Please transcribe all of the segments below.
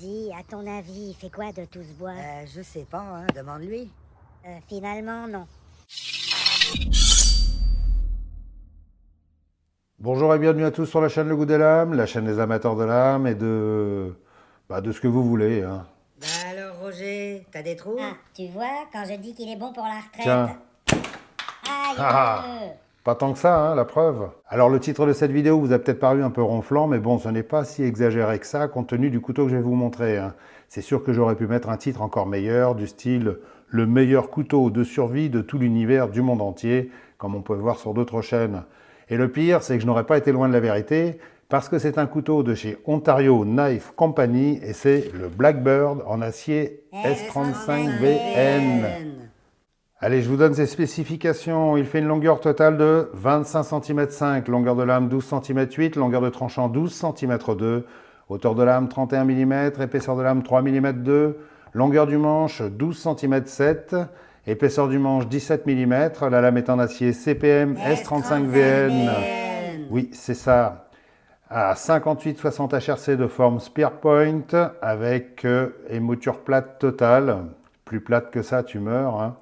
Dis, à ton avis, il fait quoi de tout ce bois? Je sais pas, hein, demande-lui. Finalement, non. Bonjour et bienvenue à tous sur la chaîne Le Goût des Lames, la chaîne des amateurs de lames et de ce que vous voulez. Hein. Bah alors, Roger, t'as des trous? Ah, tu vois, quand je dis qu'il est bon pour la retraite... Tiens, Aïe! pas tant que ça, hein, la preuve. Alors le titre de cette vidéo vous a peut-être paru un peu ronflant, mais bon, ce n'est pas si exagéré que ça compte tenu du couteau que je vais vous montrer. Hein. C'est sûr que j'aurais pu mettre un titre encore meilleur, du style « Le meilleur couteau de survie de tout l'univers du monde entier », comme on peut voir sur d'autres chaînes. Et le pire, c'est que je n'aurais pas été loin de la vérité, parce que c'est un couteau de chez Ontario Knife Company, et c'est le Blackbird en acier S35VN. Allez, je vous donne ses spécifications. Il fait une longueur totale de 25 cm 5, longueur de lame 12 cm 8, longueur de tranchant 12 cm 2, hauteur de lame 31 mm, épaisseur de lame 3 mm 2, longueur du manche 12 cm 7, épaisseur du manche 17 mm, la lame est en acier CPM S35VN. Oui, c'est ça. À 58-60 HRC de forme Spearpoint avec émouture plate totale. Plus plate que ça, tu meurs. Hein.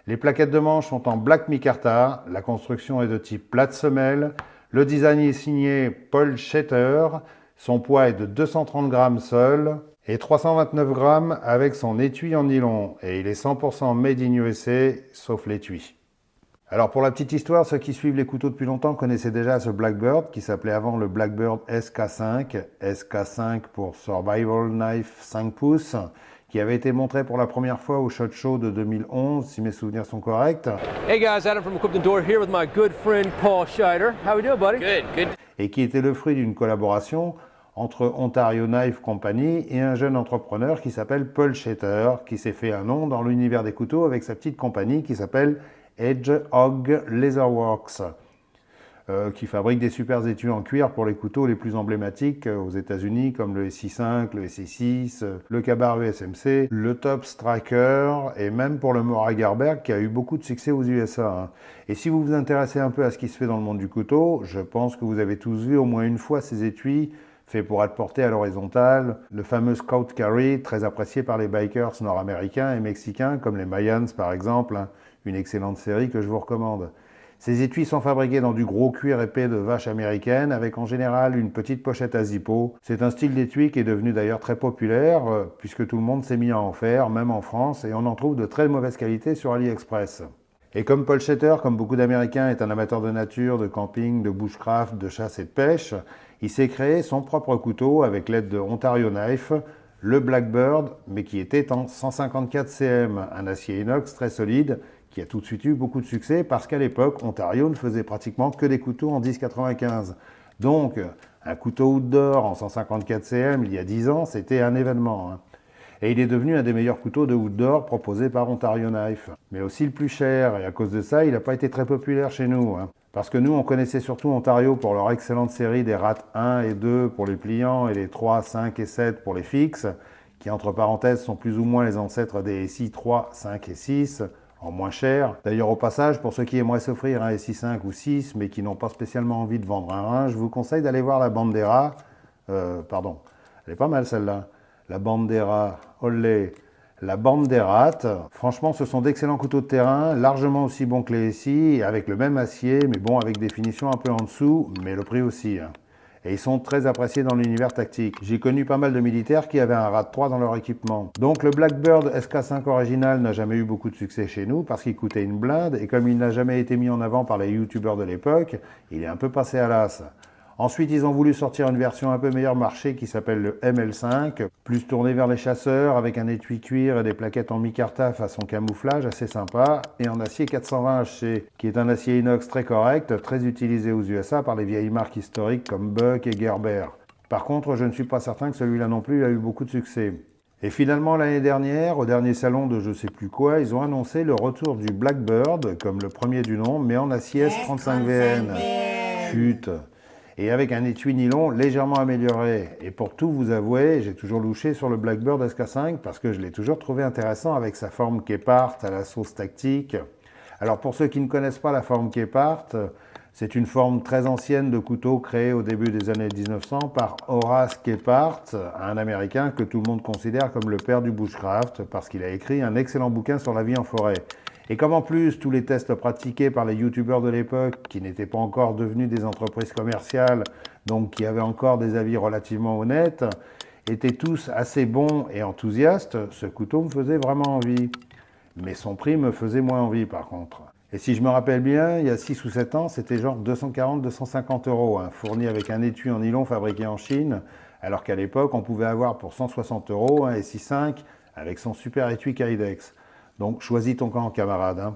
Les plaquettes de manche sont en black micarta. La construction est de type plate semelle. Le design est signé Paul Schetter. Son poids est de 230 grammes seul et 329 grammes avec son étui en nylon. Et il est 100% made in USA, sauf l'étui. Alors pour la petite histoire, ceux qui suivent les couteaux depuis longtemps connaissaient déjà ce Blackbird qui s'appelait avant le Blackbird SK5, SK5 pour Survival Knife 5 pouces, qui avait été montré pour la première fois au SHOT Show de 2011, si mes souvenirs sont corrects. Hey guys, Adam from Equipment Door here with my good friend Paul Scheider. How we doing, buddy? Good. Et qui était le fruit d'une collaboration entre Ontario Knife Company et un jeune entrepreneur qui s'appelle Paul Schetter, qui s'est fait un nom dans l'univers des couteaux avec sa petite compagnie qui s'appelle Hedgehog Leatherworks, qui fabrique des super étuis en cuir pour les couteaux les plus emblématiques aux États-Unis, comme le SI5, le SI6, le Ka-Bar USMC, le Top Striker, et même pour le Mora Gerberg, qui a eu beaucoup de succès aux USA. Hein. Et si vous vous intéressez un peu à ce qui se fait dans le monde du couteau, je pense que vous avez tous vu au moins une fois ces étuis faits pour être portés à l'horizontale, le fameux Scout Carry, très apprécié par les bikers nord-américains et mexicains, comme les Mayans par exemple, hein. Une excellente série que je vous recommande. Ces étuis sont fabriqués dans du gros cuir épais de vache américaine avec en général une petite pochette à zippo. C'est un style d'étui qui est devenu d'ailleurs très populaire puisque tout le monde s'est mis à en faire, même en France, et on en trouve de très mauvaise qualité sur AliExpress. Et comme Paul Schetter, comme beaucoup d'Américains, est un amateur de nature, de camping, de bushcraft, de chasse et de pêche, il s'est créé son propre couteau avec l'aide de Ontario Knife, le Blackbird, mais qui était en 154 cm, un acier inox très solide, qui a tout de suite eu beaucoup de succès parce qu'à l'époque, Ontario ne faisait pratiquement que des couteaux en 10,95. Donc, un couteau outdoor en 154 cm il y a 10 ans, c'était un événement. Hein. Et il est devenu un des meilleurs couteaux de outdoor proposés par Ontario Knife. Mais aussi le plus cher, et à cause de ça, il n'a pas été très populaire chez nous. Hein. Parce que nous, on connaissait surtout Ontario pour leur excellente série des RAT 1 et 2 pour les pliants et les 3, 5 et 7 pour les fixes, qui entre parenthèses sont plus ou moins les ancêtres des SI 3, 5 et 6, en moins cher. D'ailleurs, au passage, pour ceux qui aimeraient s'offrir un SI5 ou 6, mais qui n'ont pas spécialement envie de vendre un rein, je vous conseille d'aller voir la Bandera. Elle est pas mal celle-là. La Bandera, olé, la Banderat. Franchement, ce sont d'excellents couteaux de terrain, largement aussi bons que les SI, avec le même acier, mais bon, avec des finitions un peu en dessous, mais le prix aussi. Hein. Et ils sont très appréciés dans l'univers tactique. J'ai connu pas mal de militaires qui avaient un RAT 3 dans leur équipement. Donc le Blackbird SK5 original n'a jamais eu beaucoup de succès chez nous parce qu'il coûtait une blinde et comme il n'a jamais été mis en avant par les youtubeurs de l'époque, il est un peu passé à l'as. Ensuite, ils ont voulu sortir une version un peu meilleur marché qui s'appelle le ML5, plus tourné vers les chasseurs avec un étui cuir et des plaquettes en micarta façon camouflage assez sympa et en acier 420 HC, qui est un acier inox très correct, très utilisé aux USA par les vieilles marques historiques comme Buck et Gerber. Par contre, je ne suis pas certain que celui-là non plus a eu beaucoup de succès. Et finalement, l'année dernière, au dernier salon de je sais plus quoi, ils ont annoncé le retour du Blackbird, comme le premier du nom, mais en acier S35VN. Chut. Et avec un étui nylon légèrement amélioré. Et pour tout vous avouer, j'ai toujours louché sur le Blackbird SK5 parce que je l'ai toujours trouvé intéressant avec sa forme Kepart à la sauce tactique. Alors pour ceux qui ne connaissent pas la forme Kepart, C'est une forme très ancienne de couteau créée au début des années 1900 par Horace Kephart, un Américain que tout le monde considère comme le père du bushcraft parce qu'il a écrit un excellent bouquin sur la vie en forêt. Et comme en plus tous les tests pratiqués par les youtubeurs de l'époque, qui n'étaient pas encore devenus des entreprises commerciales, donc qui avaient encore des avis relativement honnêtes, étaient tous assez bons et enthousiastes, ce couteau me faisait vraiment envie. Mais son prix me faisait moins envie par contre. Et si je me rappelle bien, il y a 6 ou 7 ans, c'était genre 240-250 €, fourni avec un étui en nylon fabriqué en Chine, alors qu'à l'époque, on pouvait avoir pour 160 € un SI5 avec son super étui Kydex. Donc choisis ton camp, camarade.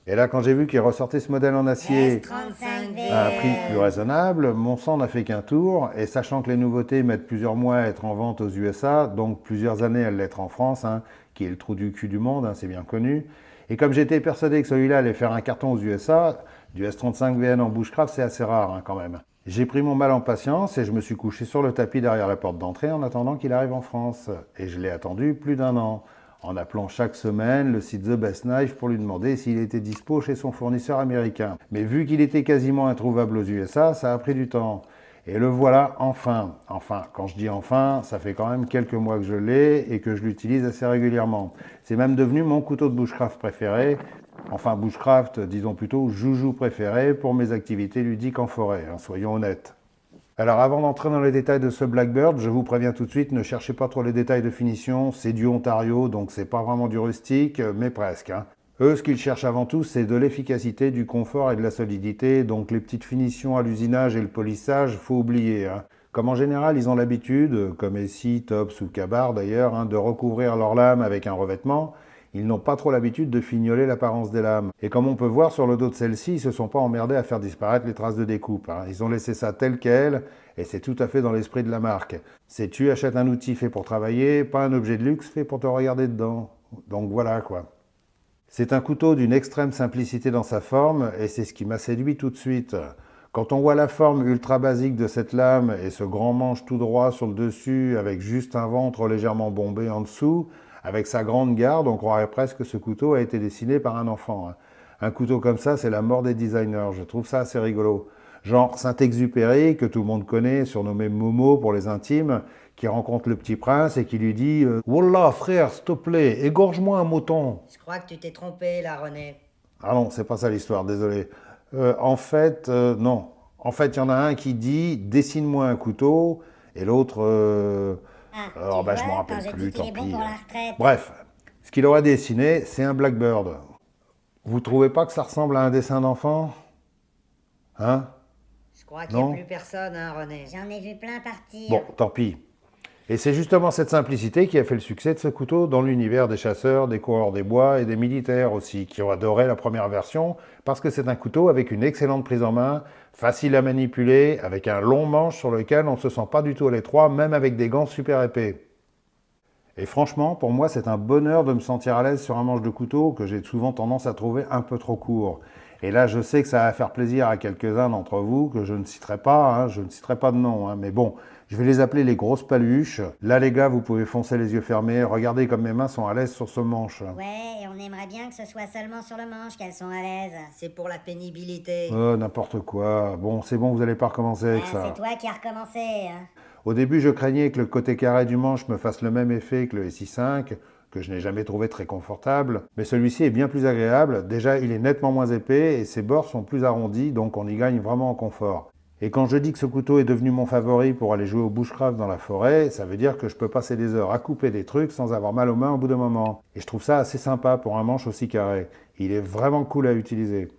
Et là, quand j'ai vu qu'il ressortait ce modèle en acier S35V. à un prix plus raisonnable, mon sang n'a fait qu'un tour, et sachant que les nouveautés mettent plusieurs mois à être en vente aux USA, donc plusieurs années à l'être en France, qui est le trou du cul du monde, c'est bien connu, et comme j'étais persuadé que celui-là allait faire un carton aux USA, du S35VN en bushcraft, c'est assez rare quand même. J'ai pris mon mal en patience et je me suis couché sur le tapis derrière la porte d'entrée en attendant qu'il arrive en France. Et je l'ai attendu plus d'1 an, en appelant chaque semaine le site The Best Knife pour lui demander s'il était dispo chez son fournisseur américain. Mais vu qu'il était quasiment introuvable aux USA, ça a pris du temps. Et le voilà enfin. Enfin, quand je dis enfin, ça fait quand même quelques mois que je l'ai et que je l'utilise assez régulièrement. C'est même devenu mon couteau de bushcraft préféré. Enfin, bushcraft, disons plutôt joujou préféré pour mes activités ludiques en forêt, soyons honnêtes. Alors avant d'entrer dans les détails de ce Blackbird, je vous préviens tout de suite, ne cherchez pas trop les détails de finition, c'est du Ontario, donc c'est pas vraiment du rustique, mais presque. Eux, ce qu'ils cherchent avant tout, c'est de l'efficacité, du confort et de la solidité, donc les petites finitions à l'usinage et le polissage, faut oublier. Comme en général, ils ont l'habitude, comme Essie, Tops ou Ka-Bar d'ailleurs, de recouvrir leur lame avec un revêtement, ils n'ont pas trop l'habitude de fignoler l'apparence des lames. Et comme on peut voir sur le dos de celle-ci, ils ne se sont pas emmerdés à faire disparaître les traces de découpe. Ils ont laissé ça tel quel, et c'est tout à fait dans l'esprit de la marque. C'est tu achètes un outil fait pour travailler, pas un objet de luxe fait pour te regarder dedans. Donc voilà quoi. C'est un couteau d'une extrême simplicité dans sa forme, et c'est ce qui m'a séduit tout de suite. Quand on voit la forme ultra basique de cette lame et ce grand manche tout droit sur le dessus, avec juste un ventre légèrement bombé en dessous, avec sa grande garde, on croirait presque que ce couteau a été dessiné par un enfant. Un couteau comme ça, c'est la mort des designers, je trouve ça assez rigolo. Genre Saint-Exupéry, que tout le monde connaît, surnommé Momo pour les intimes, qui rencontre le petit prince et qui lui dit « Wallah, frère, s'il te plaît, égorge-moi un mouton !» Je crois que tu t'es trompé là, René. Ah non, c'est pas ça l'histoire, désolé. Non. En fait, il y en a un qui dit « Dessine-moi un couteau » et l'autre... Alors, je m'en rappelle plus, tant pis. Bref, ce qu'il aurait dessiné, c'est un Blackbird. Vous trouvez pas que ça ressemble à un dessin d'enfant? Je crois qu'il n'y a plus personne, René. J'en ai vu plein partir. Bon, tant pis. Et c'est justement cette simplicité qui a fait le succès de ce couteau dans l'univers des chasseurs, des coureurs des bois et des militaires aussi, qui ont adoré la première version parce que c'est un couteau avec une excellente prise en main, facile à manipuler, avec un long manche sur lequel on ne se sent pas du tout à l'étroit, même avec des gants super épais. Et franchement, pour moi, c'est un bonheur de me sentir à l'aise sur un manche de couteau que j'ai souvent tendance à trouver un peu trop court. Et là, je sais que ça va faire plaisir à quelques-uns d'entre vous, que je ne citerai pas, je ne citerai pas de nom, mais bon, je vais les appeler les grosses paluches. Là, les gars, vous pouvez foncer les yeux fermés, regardez comme mes mains sont à l'aise sur ce manche. Ouais, et on aimerait bien que ce soit seulement sur le manche qu'elles sont à l'aise. C'est pour la pénibilité. N'importe quoi. Bon, c'est bon, vous n'allez pas recommencer avec ça. C'est toi qui as recommencé. Au début, je craignais que le côté carré du manche me fasse le même effet que le SI5, que je n'ai jamais trouvé très confortable, mais celui-ci est bien plus agréable. Déjà, il est nettement moins épais et ses bords sont plus arrondis, donc on y gagne vraiment en confort. Et quand je dis que ce couteau est devenu mon favori pour aller jouer au bushcraft dans la forêt, ça veut dire que je peux passer des heures à couper des trucs sans avoir mal aux mains au bout d'un moment. Et je trouve ça assez sympa pour un manche aussi carré. Il est vraiment cool à utiliser.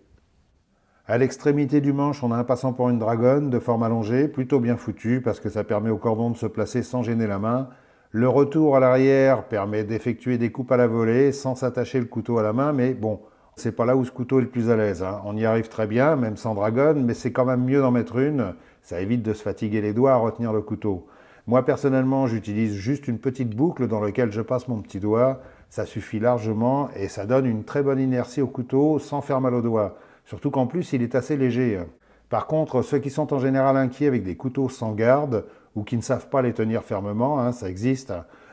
À l'extrémité du manche, on a un passant pour une dragonne de forme allongée, plutôt bien foutu parce que ça permet au cordon de se placer sans gêner la main. Le retour à l'arrière permet d'effectuer des coupes à la volée sans s'attacher le couteau à la main, mais bon, c'est pas là où ce couteau est le plus à l'aise. On y arrive très bien, même sans dragonne, mais c'est quand même mieux d'en mettre une. Ça évite de se fatiguer les doigts à retenir le couteau. Moi, personnellement, j'utilise juste une petite boucle dans laquelle je passe mon petit doigt. Ça suffit largement et ça donne une très bonne inertie au couteau sans faire mal aux doigts. Surtout qu'en plus, il est assez léger. Par contre, ceux qui sont en général inquiets avec des couteaux sans garde ou qui ne savent pas les tenir fermement, ça existe,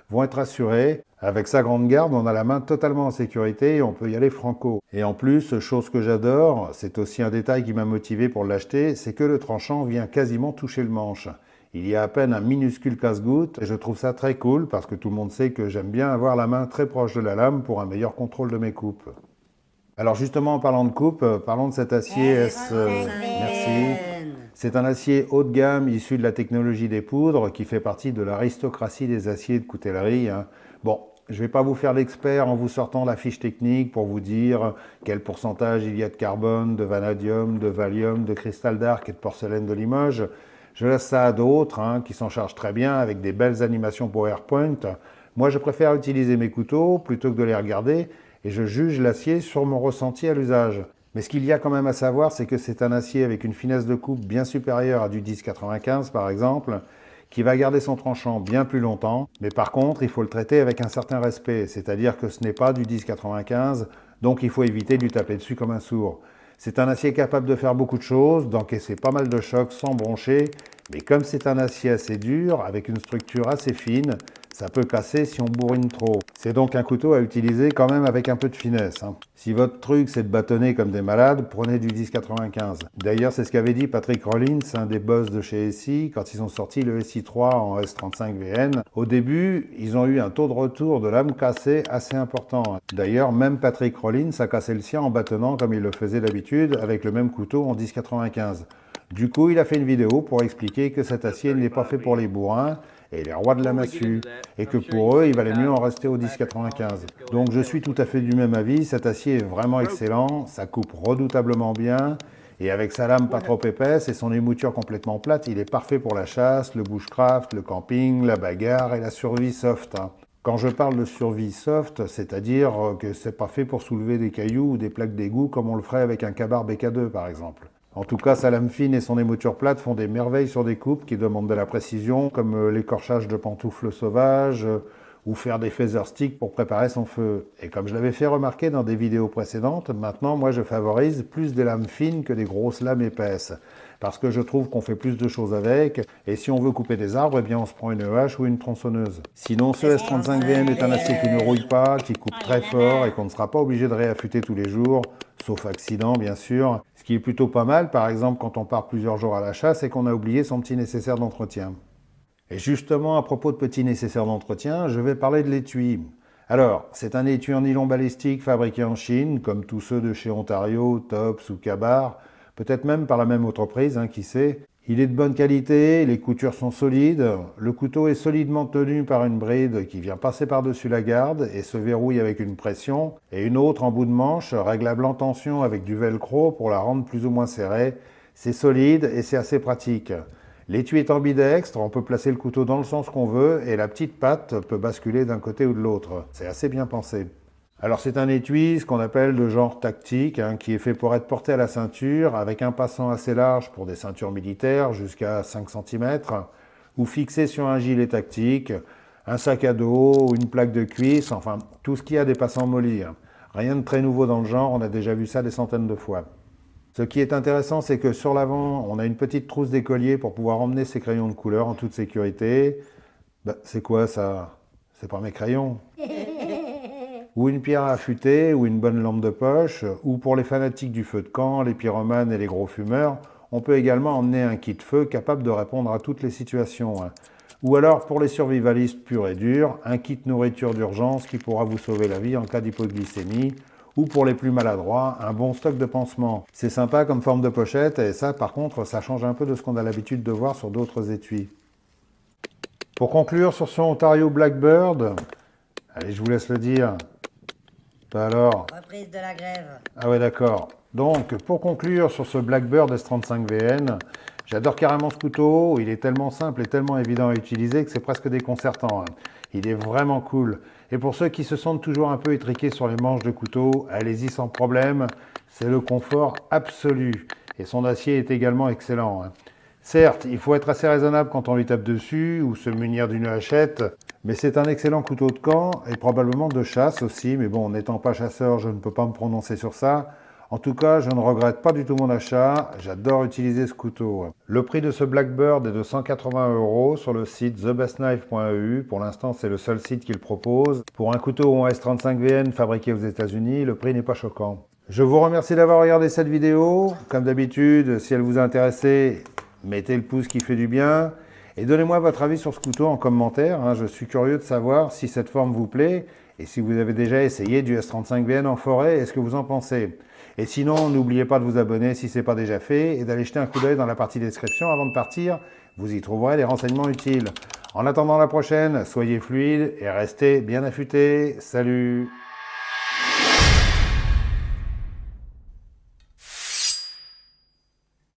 vont être assurés. Avec sa grande garde, on a la main totalement en sécurité et on peut y aller franco. Et en plus, chose que j'adore, c'est aussi un détail qui m'a motivé pour l'acheter, c'est que le tranchant vient quasiment toucher le manche. Il y a à peine un minuscule casse-goutte et je trouve ça très cool parce que tout le monde sait que j'aime bien avoir la main très proche de la lame pour un meilleur contrôle de mes coupes. Alors justement, en parlant de coupe, parlons de cet acier S. Merci. C'est un acier haut de gamme issu de la technologie des poudres qui fait partie de l'aristocratie des aciers de coutellerie. Bon, je ne vais pas vous faire l'expert en vous sortant la fiche technique pour vous dire quel pourcentage il y a de carbone, de vanadium, de valium, de cristal d'arc et de porcelaine de Limoges. Je laisse ça à d'autres qui s'en chargent très bien avec des belles animations PowerPoint. Moi, je préfère utiliser mes couteaux plutôt que de les regarder et je juge l'acier sur mon ressenti à l'usage. Mais ce qu'il y a quand même à savoir, c'est que c'est un acier avec une finesse de coupe bien supérieure à du 10-95 par exemple, qui va garder son tranchant bien plus longtemps. Mais par contre, il faut le traiter avec un certain respect, c'est-à-dire que ce n'est pas du 10-95, donc il faut éviter de lui taper dessus comme un sourd. C'est un acier capable de faire beaucoup de choses, d'encaisser pas mal de chocs sans broncher, mais comme c'est un acier assez dur, avec une structure assez fine, ça peut casser si on bourrine trop. C'est donc un couteau à utiliser quand même avec un peu de finesse. Si votre truc c'est de bâtonner comme des malades, prenez du 10-95. D'ailleurs, c'est ce qu'avait dit Patrick Rollins, un des boss de chez SI, quand ils ont sorti le SI3 en S35VN. Au début, ils ont eu un taux de retour de lame cassée assez important. D'ailleurs, même Patrick Rollins a cassé le sien en bâtonnant comme il le faisait d'habitude avec le même couteau en 10-95. Du coup, il a fait une vidéo pour expliquer que cet acier n'est pas fait pour les bourrins et les rois de la massue, et que pour eux, il valait mieux en rester au 10-95. Donc je suis tout à fait du même avis, cet acier est vraiment excellent, ça coupe redoutablement bien, et avec sa lame pas trop épaisse et son émouture complètement plate, il est parfait pour la chasse, le bushcraft, le camping, la bagarre et la survie soft. Quand je parle de survie soft, c'est-à-dire que c'est pas fait pour soulever des cailloux ou des plaques d'égout comme on le ferait avec un Ka-Bar BK2 par exemple. En tout cas, sa lame fine et son émouture plate font des merveilles sur des coupes qui demandent de la précision, comme l'écorchage de pantoufles sauvages ou faire des feather sticks pour préparer son feu. Et comme je l'avais fait remarquer dans des vidéos précédentes, maintenant, moi, je favorise plus des lames fines que des grosses lames épaisses. Parce que je trouve qu'on fait plus de choses avec, et si on veut couper des arbres, eh bien on se prend une hache ou une tronçonneuse. Sinon, ce S35VN est un acier qui ne rouille pas, qui coupe très fort et qu'on ne sera pas obligé de réaffûter tous les jours, sauf accident bien sûr. Ce qui est plutôt pas mal, par exemple quand on part plusieurs jours à la chasse et qu'on a oublié son petit nécessaire d'entretien. Et justement, à propos de petits nécessaires d'entretien, je vais parler de l'étui. Alors, c'est un étui en nylon balistique fabriqué en Chine, comme tous ceux de chez Ontario, Tops ou Ka-Bar, peut-être même par la même entreprise, qui sait. Il est de bonne qualité, les coutures sont solides, le couteau est solidement tenu par une bride qui vient passer par-dessus la garde et se verrouille avec une pression, et une autre en bout de manche, réglable en tension avec du velcro pour la rendre plus ou moins serrée. C'est solide et c'est assez pratique. L'étui est ambidextre, on peut placer le couteau dans le sens qu'on veut et la petite patte peut basculer d'un côté ou de l'autre. C'est assez bien pensé. Alors c'est un étui, ce qu'on appelle de genre tactique, qui est fait pour être porté à la ceinture, avec un passant assez large pour des ceintures militaires, jusqu'à 5 cm, ou fixé sur un gilet tactique, un sac à dos, une plaque de cuisse, enfin tout ce qui a des passants mollets. Rien de très nouveau dans le genre, on a déjà vu ça des centaines de fois. Ce qui est intéressant, c'est que sur l'avant, on a une petite trousse d'écolier pour pouvoir emmener ses crayons de couleur en toute sécurité. C'est quoi ça? C'est pas mes crayons. Ou une pierre à affûter, ou une bonne lampe de poche, ou pour les fanatiques du feu de camp, les pyromanes et les gros fumeurs, on peut également emmener un kit feu capable de répondre à toutes les situations. Ou alors, pour les survivalistes purs et durs, un kit nourriture d'urgence qui pourra vous sauver la vie en cas d'hypoglycémie, ou pour les plus maladroits, un bon stock de pansements. C'est sympa comme forme de pochette, et ça, par contre, ça change un peu de ce qu'on a l'habitude de voir sur d'autres étuis. Pour conclure sur ce Ontario Blackbird, allez, je vous laisse le dire. Alors. Reprise de la grève. Ah ouais, d'accord. Donc, pour conclure sur ce Blackbird S35VN, j'adore carrément ce couteau. Il est tellement simple et tellement évident à utiliser que c'est presque déconcertant. Il est vraiment cool. Et pour ceux qui se sentent toujours un peu étriqués sur les manches de couteau, allez-y sans problème. C'est le confort absolu. Et son acier est également excellent. Certes, il faut être assez raisonnable quand on lui tape dessus ou se munir d'une hachette, mais c'est un excellent couteau de camp et probablement de chasse aussi. Mais bon, n'étant pas chasseur, je ne peux pas me prononcer sur ça. En tout cas, je ne regrette pas du tout mon achat, j'adore utiliser ce couteau. Le prix de ce Blackbird est de 180 € sur le site thebestknife.eu. Pour l'instant, c'est le seul site qui le propose. Pour un couteau en S35VN fabriqué aux États-Unis, le prix n'est pas choquant. Je vous remercie d'avoir regardé cette vidéo. Comme d'habitude, si elle vous a intéressé, mettez le pouce qui fait du bien. Et donnez-moi votre avis sur ce couteau en commentaire. Je suis curieux de savoir si cette forme vous plaît et si vous avez déjà essayé du S35VN en forêt, est-ce que vous en pensez? Et sinon, n'oubliez pas de vous abonner si ce n'est pas déjà fait et d'aller jeter un coup d'œil dans la partie description avant de partir. Vous y trouverez des renseignements utiles. En attendant la prochaine, soyez fluides et restez bien affûtés. Salut!